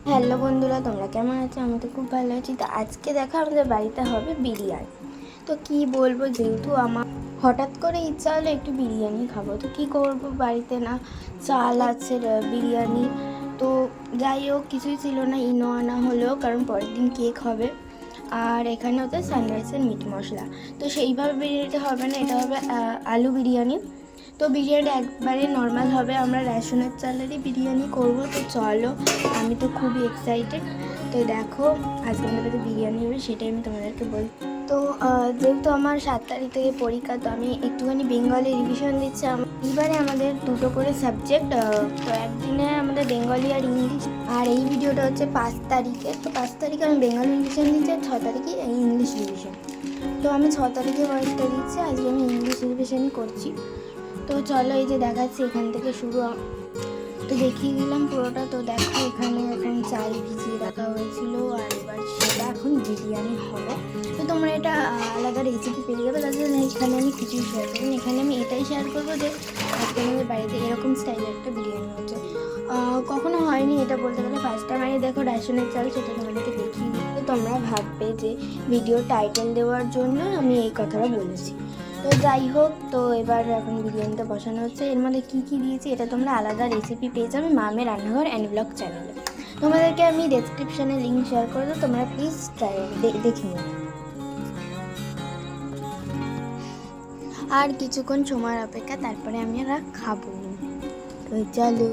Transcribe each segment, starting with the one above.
Hello বন্ধুরা, তোমরা কেমন আছো? আমি তো খুব ভালো আছি। তো আজকে দেখো আমাদের বাড়িতে হবে বিরিয়ানি। তো কি বলবো, যেহেতু আমার হঠাৎ করে ইচ্ছা হলো একটু বিরিয়ানি খাবো, তো কি করব, বাড়িতে না চাল আছে বিরিয়ানি। তো যাই হোক, কিছুই ছিল না, ইনো আনা হলো কারণ পরের দিন কেক হবে। আর এখানে হচ্ছে সানরাইসের মিট মশলা। তো সেইভাবে বিরিয়ানিটা হবে না, এটা হবে আলু বিরিয়ানি। তো বিরিয়ানিটা একবারে নর্মাল হবে, আমরা রেশনের চালেরই বিরিয়ানি করব। তো চলো, আমি তো খুবই এক্সাইটেড। তো দেখো আজকে আমাদের বিরিয়ানি হবে, সেটাই আমি তোমাদেরকে বল। তো যেহেতু আমার 7 তারিখ থেকে পরীক্ষা, তো আমি একটুখানি বেঙ্গলি রিভিশন দিচ্ছি। এবারে আমাদের দুটো করে সাবজেক্ট, তো একদিনে আমাদের বেঙ্গলি আর ইংলিশ। আর এই ভিডিওটা হচ্ছে 5 তারিখে। তো 5 তারিখে আমি বেঙ্গলি রিভিশন দিচ্ছি, আর 6 তারিখে ইংলিশ রিভিশন। তো আমি 6 তারিখে কয়েকটা দিচ্ছি, আজকে আমি ইংলিশ রিভিশনই করছি। তো চলো, এই যে দেখাচ্ছি এখান থেকে শুরু। তো দেখিয়ে দিলাম পুরোটা। তো দেখো এখানে এখন চাল ভিজিয়ে রাখা হয়েছিল, আর এবার সেটা এখন বিরিয়ানি হবে। তো তোমরা এটা আলাদা রেসিপি পেয়ে যাবে, তার জন্য এখানে আমি কিছুই শেয়ার করবো না। এখানে আমি এটাই শেয়ার করবো যে আজকে আমাদের বাড়িতে এরকম স্টাইলের একটা বিরিয়ানি হচ্ছে। কখনো হয়নি, এটা বলতে গেলে ফার্স্ট টাইম। আমি দেখো রেশনের চাল, সেটা তোমাদেরকে দেখিয়ে দিই। তো তোমরা ভাববে যে ভিডিওর টাইটেল দেওয়ার জন্য আমি এই কথাটা বলেছি। তো যাই হোক, তো এবার এখন বিরিয়ানিটা বসানো হচ্ছে। এর মধ্যে কী কী দিয়েছি এটা তোমরা আলাদা রেসিপি পেয়ে যাবে মামের রান্নাঘর অ্যান্ড ব্লগ চ্যানেলে। তোমাদেরকে আমি ডেসক্রিপশানে লিঙ্ক শেয়ার করে দেবো, তোমরা প্লিজ ট্রাই দেখে নিও। আর কিছুক্ষণ সময়ের অপেক্ষা, তারপরে আমরা খাবো। তো চলো।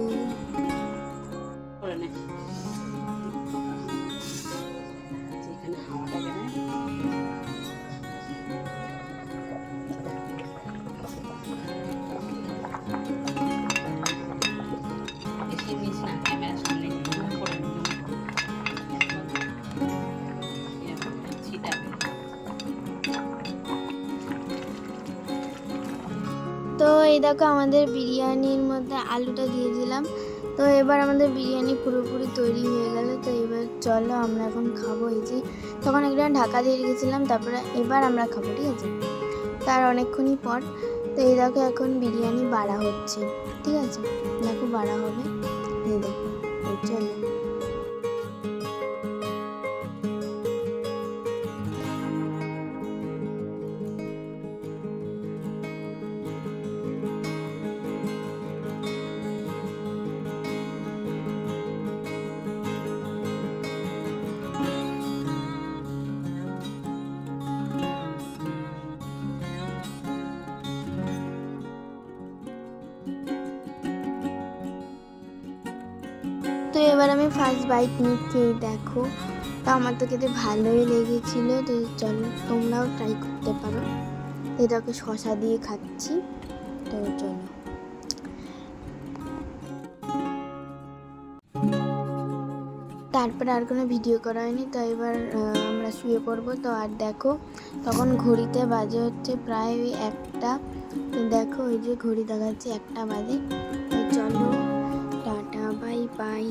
তো এই দেখো আমাদের বিরিয়ানির মধ্যে আলুটা দিয়ে দিলাম। তো এবার আমাদের বিরিয়ানি পুরোপুরি তৈরি হয়ে গেল। তো এবার চলো আমরা এখন খাবো। এই যে তখন একটা ঢাকা দিয়ে রেখেছিলাম, তারপরে এবার আমরা খাবো, ঠিক আছে? তার অনেকক্ষণই পর। তো এই দেখো এখন বিরিয়ানি বাড়া হচ্ছে, ঠিক আছে? দেখো বাড়া হবে, এই দেখো। চলো। তো এবার আমি ফার্স্ট বাইট নিচ্ছি, দেখো। তো আমার তো খেতে ভালোই লেগেছিলো। তো চলো, তোমরাও ট্রাই করতে পারো। এটাকে শসা দিয়ে খাচ্ছি। তো চলো। তারপরে আর কোনো ভিডিও করা হয়নি। তো এবার আমরা শুয়ে পড়বো। তো আর দেখো তখন ঘড়িতে বাজে হচ্ছে প্রায় ওই 1টা। তো দেখো ওই যে ঘড়ি দেখাচ্ছে 1টা বাজে। তো চলো, টাটা, বাই বাই।